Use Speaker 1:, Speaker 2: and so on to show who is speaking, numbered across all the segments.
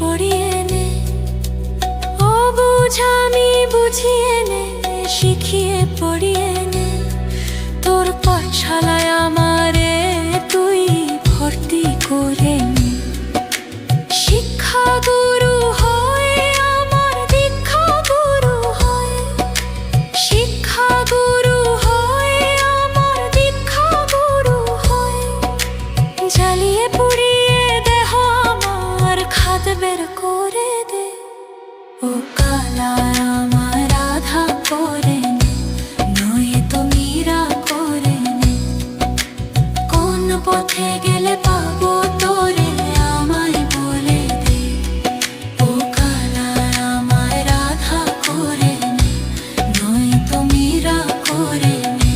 Speaker 1: পড়িয়ে নে, অবুঝ আমি বুঝিয়ে নে, শিখিয়ে পড়িয়ে নে। তোর পাঠশালায় আমারে তুই ভর্তি করে নে। শিক্ষা গুরু হয় আমার, দীক্ষা গুরু হয়। শিক্ষা গুরু হয় আমার, দীক্ষা গুরু হয়। জ্বালিয়ে পুড়িয়ে দেহ আমার, খাদ বের করে দে। ও কালা আমার রাধা করে নে, নয়তো মীরা করে নে। কোন পথে গেলে পাবো তোরে আমায় বলে দে। ও কালা আমার রাধা করে নে, নয়তো মীরা করে নে।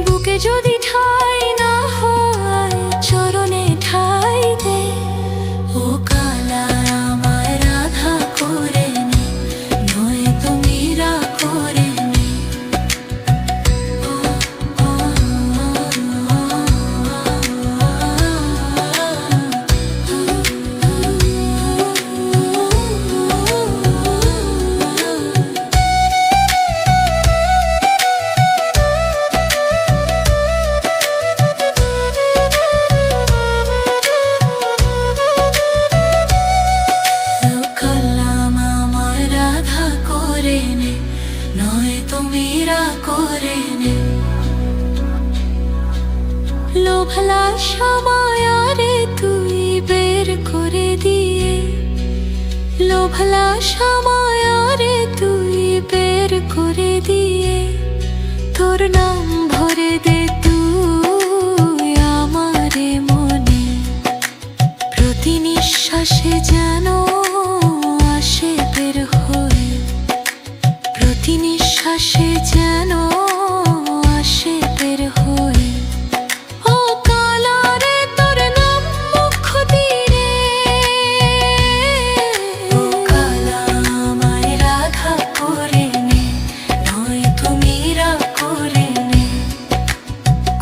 Speaker 1: বুকে যদি ঠাই না হয়, চরণে ঠাই দে। ও কালা আমার রাধা করে নে, নয়তো মীরা করে নে। নয়তো মীরা করে নে। লোভলা সময়ারে তুই বের করে দিয়ে, লোভলা সময়ারে তুই বের করে দিয়ে। তোর নাম ভরে দে তুই আমারে মনে, প্রতি নিঃশ্বাসে যেন আসে বের হয়ে। প্রতি নিঃশ্বাসে যেন আসে বের হয়ে। ও কালা রে তোর নাম মুখ দিয়ে। ও কালা আমায় রাধা করে নে, নয়তো মীরা করে নে।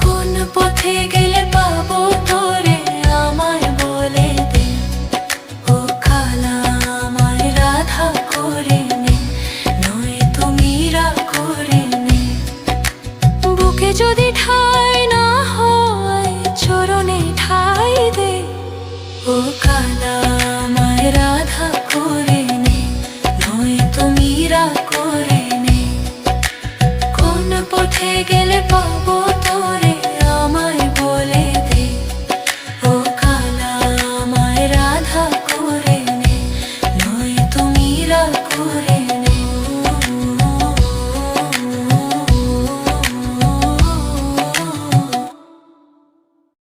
Speaker 1: কোন পথে গেলে পাবো তোরে আমায় বলে দে। ও কালা আমায় রাধা করে নে, নয়তো মীরা করে নে। বুকে যদি ঠাই না হয়, চরণে ঠাই দে। ও